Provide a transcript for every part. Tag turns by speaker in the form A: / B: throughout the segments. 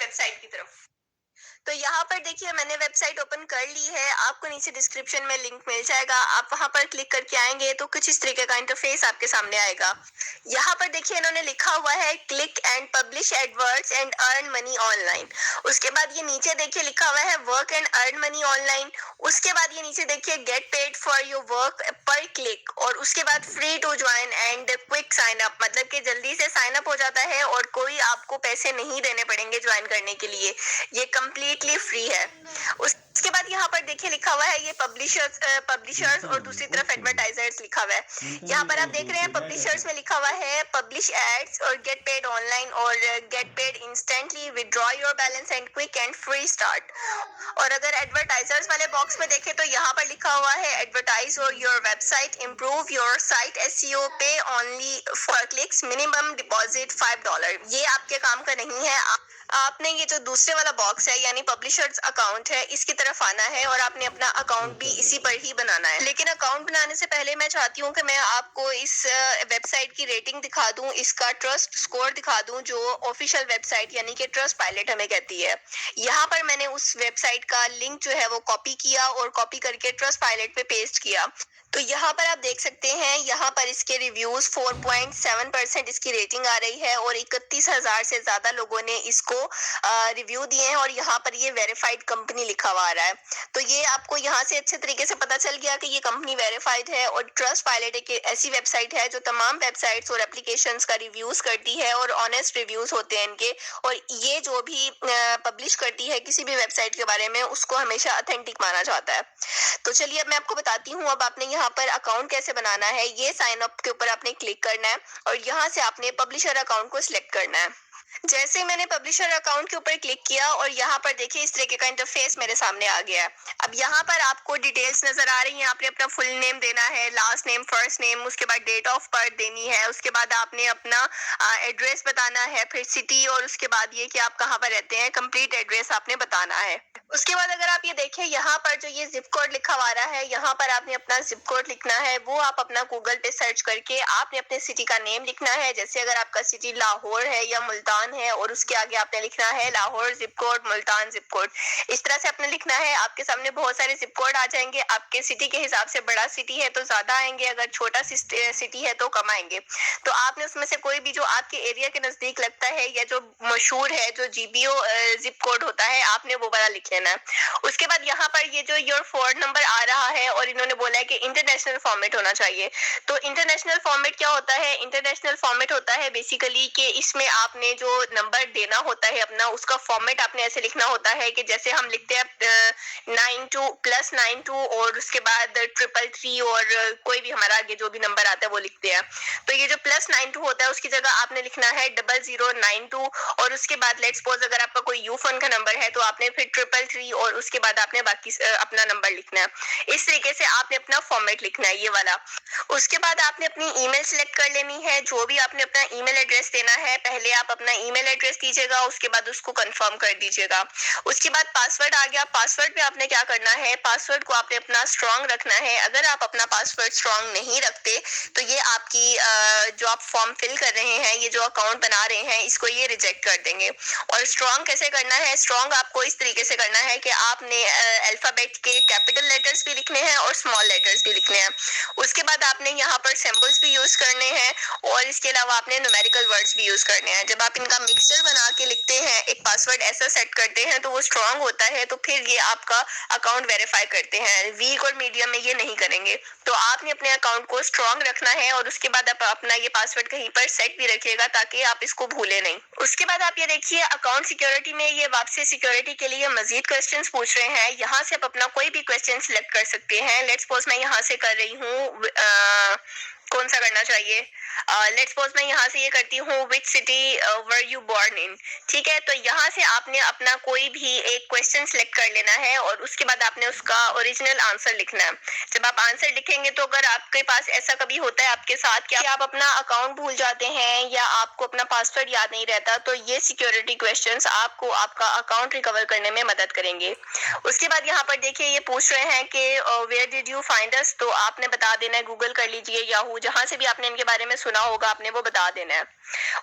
A: Website की तरफ। तो यहाँ पर देखिए मैंने वेबसाइट ओपन कर ली है, आपको नीचे डिस्क्रिप्शन में लिंक मिल जाएगा, आप वहां पर क्लिक करके आएंगे तो कुछ इस तरीके का इंटरफेस आपके सामने आएगा। यहाँ पर देखिए इन्होंने लिखा हुआ है click and publish adverts and earn money online. उसके बाद ये नीचे देखिए लिखा हुआ है work and earn money online. उसके बाद ये नीचे देखिए get paid for your work पर क्लिक, और उसके बाद free to join and quick sign up, मतलब कि जल्दी से साइन अप हो जाता है और कोई आपको पैसे नहीं देने पड़ेंगे ज्वाइन करने के लिए, ये कंप्लीटली फ्री है। उसके बाद यहाँ पर देखिए लिखा हुआ है ये पब्लिशर्स और दूसरी तरफ एडवर्टाइजर्स लिखा हुआ है। यहाँ पर आप देख रहे हैं पब्लिशर्स में लिखा हुआ है पब्लिश एड्स और गेट पेड ऑनलाइन और get paid instantly, withdraw your balance and quick and free start. और अगर एडवर्टाइजर्स वाले बॉक्स में देखें तो यहाँ पर लिखा हुआ है advertise your website, improve your site SEO, pay only for clicks, minimum deposit $5। ये आपके काम का नहीं है। आपने ये जो दूसरे वाला बॉक्स है यानी पब्लिशर्स अकाउंट है इसकी तरफ आना है और आपने अपना अकाउंट भी इसी पर ही बनाना है। लेकिन अकाउंट बनाने से पहले मैं चाहती हूँ कि मैं आपको इस वेबसाइट की रेटिंग दिखा दूं, इसका ट्रस्ट स्कोर दिखा दूं जो ऑफिशियल वेबसाइट यानी कि ट्रस्ट पायलट हमें कहती है। यहाँ पर मैंने उस वेबसाइट का लिंक जो है वो कॉपी किया और कॉपी करके ट्रस्ट पायलट पे पेस्ट किया। तो यहाँ पर आप देख सकते हैं, यहाँ पर इसके रिव्यूज 4.7% इसकी रेटिंग आ रही है और 31,000 से ज्यादा लोगों ने इसको रिव्यू दिए हैं और यहाँ पर ये वेरीफाइड कंपनी लिखा हुआ आ रहा है। तो ये आपको यहाँ से अच्छे तरीके से पता चल गया कि ये कंपनी वेरीफाइड है और ट्रस्ट पायलट एक ऐसी वेबसाइट है जो तमाम वेबसाइट्स और एप्लीकेशंस का रिव्यूज करती है और ऑनेस्ट रिव्यूज होते हैं इनके, और ये जो भी पब्लिश करती है किसी भी वेबसाइट के बारे में उसको हमेशा ऑथेंटिक माना जाता है। तो चलिए अब मैं आपको बताती हूँ अब आपने यहाँ पर अकाउंट कैसे बनाना है। ये साइन अप के ऊपर आपने क्लिक करना है और यहाँ से आपने पब्लिशर अकाउंट को सिलेक्ट करना है। जैसे मैंने पब्लिशर अकाउंट के ऊपर क्लिक किया और यहाँ पर देखिए इस तरीके का इंटरफेस मेरे सामने आ गया है। अब यहाँ पर आपको डिटेल्स नजर आ रही हैं, आपने अपना फुल नेम देना है, लास्ट नेम, फर्स्ट नेम, उसके बाद डेट ऑफ बर्थ देनी है, उसके बाद आपने अपना एड्रेस बताना है, फिर सिटी, और उसके बाद ये कि आप कहाँ पर रहते हैं, कंप्लीट एड्रेस आपने बताना है। उसके बाद अगर आप ये देखें यहाँ पर जो ये जिप कोड लिखा हुआ रहा है, यहाँ पर आपने अपना जिप कोड लिखना है, वो आप अपना गूगल पे सर्च करके आपने अपने सिटी का नेम लिखना है। जैसे अगर आपका सिटी लाहौर है या मुल्तान है और उसके आगे आपने लिखना है Lahore zip code, Multan zip code, इस तरह से आपने लिखना है। आपके सामने बहुत सारे जिप कोड आ जाएंगे, आपके सिटी के हिसाब से बड़ा सिटी है तो ज्यादा आएंगे, अगर छोटा सिटी है तो कम आएंगे। तो आपने उसमें से कोई भी जो आपके एरिया के नजदीक लगता है या जो मशहूर है, जो जीबीओ जिप कोड होता है, आपने वो वाला लिख लेना है। उसके बाद यहाँ पर ये जो योर फोन नंबर आ रहा है और इन्होंने बोला है कि इंटरनेशनल फॉर्मेट होना चाहिए। तो इंटरनेशनल फॉर्मेट क्या होता है? इंटरनेशनल फॉर्मेट होता है बेसिकली कि इसमें आपने जो नंबर देना होता है अपना, उसका फॉर्मेट आपने ऐसे लिखना होता है कि जैसे हम लिखते हैं 92+92 और उसके बाद 333 और कोई भी हमारा आगे जो भी नंबर आता है वो लिखते हैं। तो ये जो +92 होता है उसकी जगह आपने लिखना है 0092 और उसके बाद लेट्स सपोज अगर आपका कोई यू फोन का नंबर है तो आपने फिर 333 और उसके बाद आपने बाकी अपना नंबर लिखना है। इस तरीके से आपने अपना फॉर्मेट लिखना है ये वाला। उसके बाद आपने अपनी ईमेल सिलेक्ट कर लेनी है, जो भी आपने अपना ईमेल एड्रेस देना है पहले आप अपना ईमेल एड्रेस दीजिएगा, उसके बाद उसको कंफर्म कर दीजिएगा। उसके बाद पासवर्ड आ गया। पासवर्ड पे आपने क्या करना है, पासवर्ड को आपने अपना स्ट्रॉन्ग रखना है। अगर आप अपना पासवर्ड स्ट्रॉन्ग नहीं रखते तो ये आपकी जो आप फॉर्म फिल कर रहे हैं, ये जो अकाउंट बना रहे हैं, इसको ये रिजेक्ट कर देंगे। और स्ट्रॉन्ग कैसे करना है? स्ट्रॉन्ग आपको इस तरीके से करना है कि आपने अल्फाबेट के कैपिटल लेटर्स भी लिखने हैं और स्मॉल लेटर्स भी लिखने हैं। उसके बाद आपने यहाँ पर सिंबल्स भी यूज करने हैं और इसके अलावा आपने न्यूमेरिकल वर्ड्स भी यूज करने हैं। जब आप इनका मिक्सचर बना के लिखते हैं, एक पासवर्ड ऐसा सेट करते हैं तो वो स्ट्रॉन्ग होता है, तो फिर ये आपका अकाउंट वेरीफाई करते हैं। वीक और मीडियम में ये नहीं करेंगे। तो आपने अपने अकाउंट को स्ट्रॉन्ग रखना है और उसके बाद आप अपना ये पासवर्ड कहीं पर सेट भी रखिएगा ताकि आप इसको भूले नहीं। उसके बाद आप ये देखिए अकाउंट सिक्योरिटी में ये वापसी सिक्योरिटी के लिए मजीद क्वेश्चंस पूछ रहे हैं। यहाँ से आप अपना कोई भी क्वेश्चन सिलेक्ट कर सकते हैं। लेट्स सपोज मैं यहाँ से कर रही हूँ कौन सा करना चाहिए, लेट्स सपोज मैं यहाँ से ये करती हूँ which city were you born in. ठीक है, तो यहाँ से आपने अपना कोई भी एक क्वेश्चन सिलेक्ट कर लेना है और उसके बाद आपने उसका ओरिजिनल आंसर लिखना है। जब आप आंसर लिखेंगे तो अगर आपके पास ऐसा कभी होता है आपके साथ कि आप अपना अकाउंट भूल जाते हैं या आपको अपना पासवर्ड याद नहीं रहता, तो ये सिक्योरिटी क्वेश्चंस आपको आपका अकाउंट रिकवर करने में मदद करेंगे। उसके बाद यहाँ पर देखिए ये पूछ रहे हैं कि where did you find us, तो आपने बता देना है गूगल कर लीजिए, याहू हूँ, जहाँ से भी आपने इनके बारे में सुना होगा आपने वो बता देना है।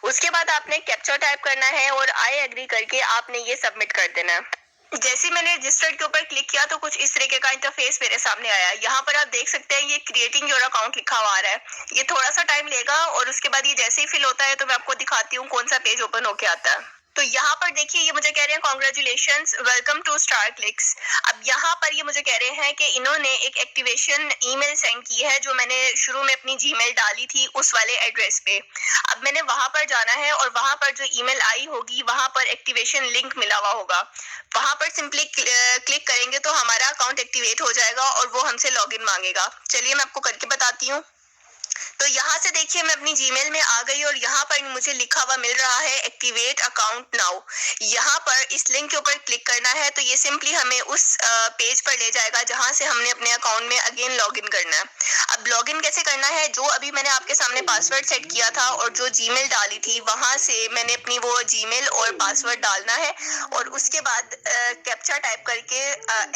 A: उसके बाद आपने कैप्चा टाइप करना है और आई एग्री करके आपने ये सबमिट कर देना है। जैसे मैंने रजिस्टर्ड के ऊपर क्लिक किया तो कुछ इस तरीके का इंटरफेस मेरे सामने आया। यहाँ पर आप देख सकते हैं ये क्रिएटिंग योर अकाउंट लिखा हुआ आ रहा है। ये थोड़ा सा टाइम लेगा और उसके बाद ये जैसे ही फिल होता है तो मैं आपको दिखाती हूँ कौन सा पेज ओपन होके आता है। तो यहाँ पर देखिए ये मुझे कह रहे हैं congratulations, welcome to star clicks. अब यहाँ पर ये मुझे कह रहे हैं कि इन्होंने एक एक्टिवेशन ईमेल सेंड की है जो मैंने शुरू में अपनी जीमेल डाली थी उस वाले एड्रेस पे। अब मैंने वहां पर जाना है और वहां पर जो ईमेल आई होगी वहां पर एक्टिवेशन लिंक मिला हुआ होगा। वहां पर सिंपली क्लिक करेंगे तो हमारा अकाउंट एक्टिवेट हो जाएगा और वो हमसे लॉगिन मांगेगा। चलिए मैं आपको करके बताती हूँ। तो यहाँ से देखिए मैं अपनी जीमेल में आ गई और यहाँ पर मुझे लिखा हुआ मिल रहा है एक्टिवेट अकाउंट नाउ। यहाँ पर इस लिंक के ऊपर क्लिक करना है तो ये सिंपली हमें उस पेज पर ले जाएगा जहाँ से हमने अपने अकाउंट में अगेन लॉगिन करना है। अब लॉगिन कैसे करना है, जो अभी मैंने आपके सामने पासवर्ड सेट किया था और जो जीमेल डाली थी वहां से मैंने अपनी वो जीमेल और पासवर्ड डालना है और उसके बाद कैप्चा टाइप करके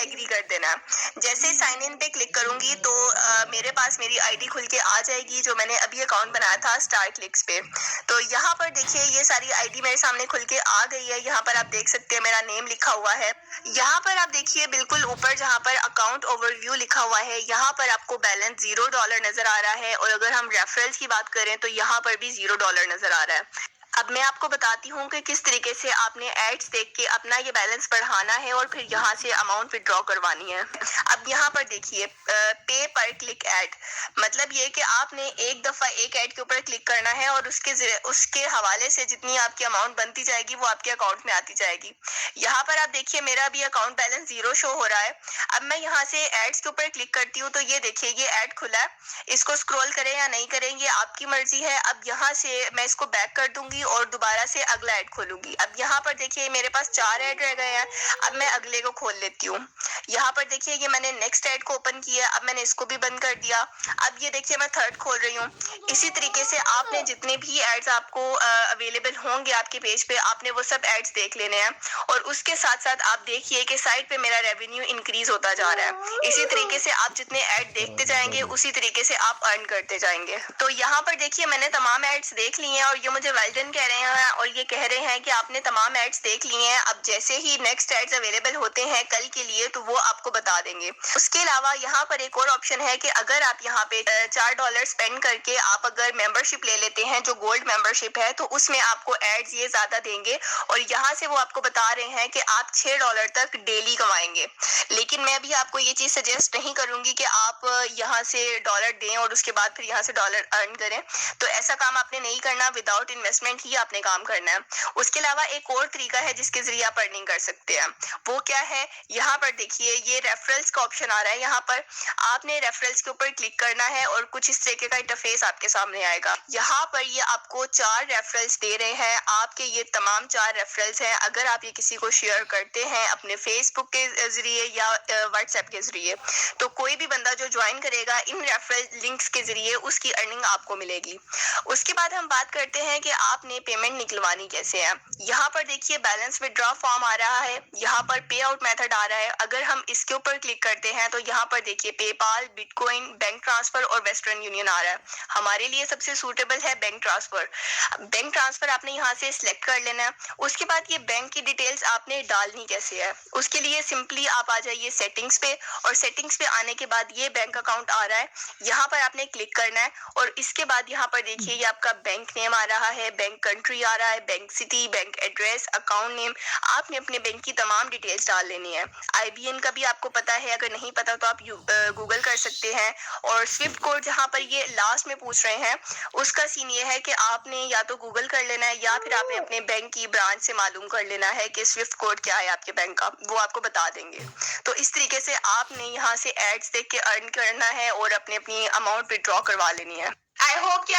A: एग्री कर देना है। जैसे साइन इन पे क्लिक करूंगी तो मेरे पास मेरी आईडी खुल के आ जाएगी जो मैंने अभी अकाउंट बनाया था स्टार क्लिक्स पे। तो यहाँ पर देखिए ये सारी आईडी मेरे सामने खुल के आ गई है। यहाँ पर आप देख सकते हैं मेरा नेम लिखा हुआ है। यहाँ पर आप देखिए बिल्कुल ऊपर जहाँ पर अकाउंट ओवरव्यू लिखा हुआ है यहाँ पर आपको बैलेंस $0 नजर आ रहा है और अगर हम रेफरल्स की बात करें तो यहाँ पर भी $0 नजर आ रहा है। अब मैं आपको बताती हूँ कि किस तरीके से आपने एड्स देख के अपना ये बैलेंस बढ़ाना है और फिर यहाँ से अमाउंट विड्रॉ करवानी है। अब यहाँ पर देखिए पे पर क्लिक ऐड, मतलब ये कि आपने एक दफा एक ऐड के ऊपर क्लिक करना है और उसके हवाले से जितनी आपकी अमाउंट बनती जाएगी वो आपके अकाउंट में आती जाएगी। यहाँ पर आप देखिए मेरा अभी अकाउंट बैलेंस 0 शो हो रहा है। अब मैं यहाँ से एड्स के ऊपर क्लिक करती हूँ तो ये देखिए ये ऐड खुला है। इसको स्क्रॉल करें या नहीं करें ये आपकी मर्जी है। अब यहाँ से मैं इसको बैक कर दूंगी और दोबारा से अगला ऐड खोलूंगी। अब यहाँ पर देखिए मेरे पास 4 ऐड रह गए हैं। अब मैं अगले को खोल लेती हूँ। यहाँ पर देखिए ये मैंने नेक्स्ट ऐड को ओपन किया, अब मैंने इसको भी बंद कर दिया। अब ये देखिए मैं थर्ड खोल रही हूँ। इसी तरीके से आपने जितने भी एड्स आपको अवेलेबल होंगे आपके पेज पे आपने वो सब एड्स देख लेने हैं और उसके साथ साथ आप देखिए कि साइड पे मेरा रेवेन्यू इंक्रीज होता जा रहा है। इसी तरीके से आप जितने ऐड देखते जाएंगे उसी तरीके से आप अर्न करते जाएंगे। तो यहाँ पर देखिए मैंने तमाम एड्स देख लिए हैं और ये मुझे वेल डन कह रहे हैं और ये कह रहे हैं कि आपने तमाम एड्स देख लिए हैं। अब जैसे ही नेक्स्ट एड्स अवेलेबल होते हैं कल के लिए तो वो आपको बता देंगे। उसके अलावा यहाँ पर एक और ऑप्शन है कि अगर आप यहाँ पे $4 स्पेंड करके आप अगर मेंबरशिप ले लेते हैं जो गोल्ड मेंबरशिप है तो उसमें आपको एड्स ये ज्यादा देंगे और यहाँ से वो आपको बता रहे हैं कि आप $6 तक डेली कमाएंगे। लेकिन मैं भी आपको ये चीज सजेस्ट नहीं करूंगी कि आप यहाँ से डॉलर दें और उसके बाद फिर यहाँ से डॉलर अर्न करें। तो ऐसा काम आपने नहीं करना, विदाउट इन्वेस्टमेंट ही आपने काम करना है। उसके अलावा एक और तरीका है जिसके जरिए आप अर्निंग कर सकते हैं। वो क्या है, यहाँ पर देखिए ये रेफरल्स का ऑप्शन आ रहा है। यहाँ पर आपने रेफरल्स के ऊपर क्लिक करना है और कुछ इस तरीके का इंटरफेस आपके सामने आएगा। यहाँ पर ये आपको 4 रेफरल्स दे रहे हैं। आपके ये तमाम 4 रेफरल्स हैं। अगर आप ये किसी को शेयर करते हैं अपने फेसबुक के जरिए या व्हाट्सएप के जरिए तो कोई भी बंदा जो ज्वाइन करेगा इन रेफरल लिंक्स के जरिए उसकी अर्निंग आपको मिलेगी। उसके बाद हम बात करते हैं कि आपने पेमेंट निकलवानी कैसे है। यहाँ पर देखिए बैलेंस विड्रॉ फॉर्म आ रहा है, यहाँ पर पे आउट मेथड आ रहा है। अगर हम इसके ऊपर क्लिक करते हैं तो यहाँ पर देखिए पेपाल, बिटकॉइन, बैंक ट्रांसफर और वेस्टर्न यूनियन आ रहा है। हमारे लिए सबसे सूटेबल है बैंक ट्रांसफर। बैंक ट्रांसफर आपने यहाँ से सिलेक्ट कर लेना है। उसके बाद ये बैंक की डिटेल्स आपने डालनी कैसे है, उसके लिए सिंपली आप आ जाइए सेटिंग्स पे और सेटिंग्स पे आने के बाद ये बैंक अकाउंट आ रहा है, यहाँ पर आपने क्लिक करना है और इसके बाद यहाँ पर देखिए ये आपका बैंक नेम आ रहा है, बैंक कंट्री आ रहा है, bank city, bank address, account name. आपने अपने बैंक की तमाम डिटेल्स डाल लेनी है। IBN का भी आपको पता है, अगर नहीं पता तो आप गूगल कर सकते हैं। और स्विफ्ट कोड जहाँ पर ये लास्ट में पूछ रहे हैं उसका सीन ये है कि आपने या तो गूगल कर लेना है या फिर आपने अपने बैंक की ब्रांच से मालूम कर लेना है कि स्विफ्ट कोड क्या है आपके बैंक का, वो आपको बता देंगे। तो इस तरीके से आपने यहाँ से एड्स देख के अर्न करना है और अपनी अमाउंट विड्रॉ करवा लेनी है। I hope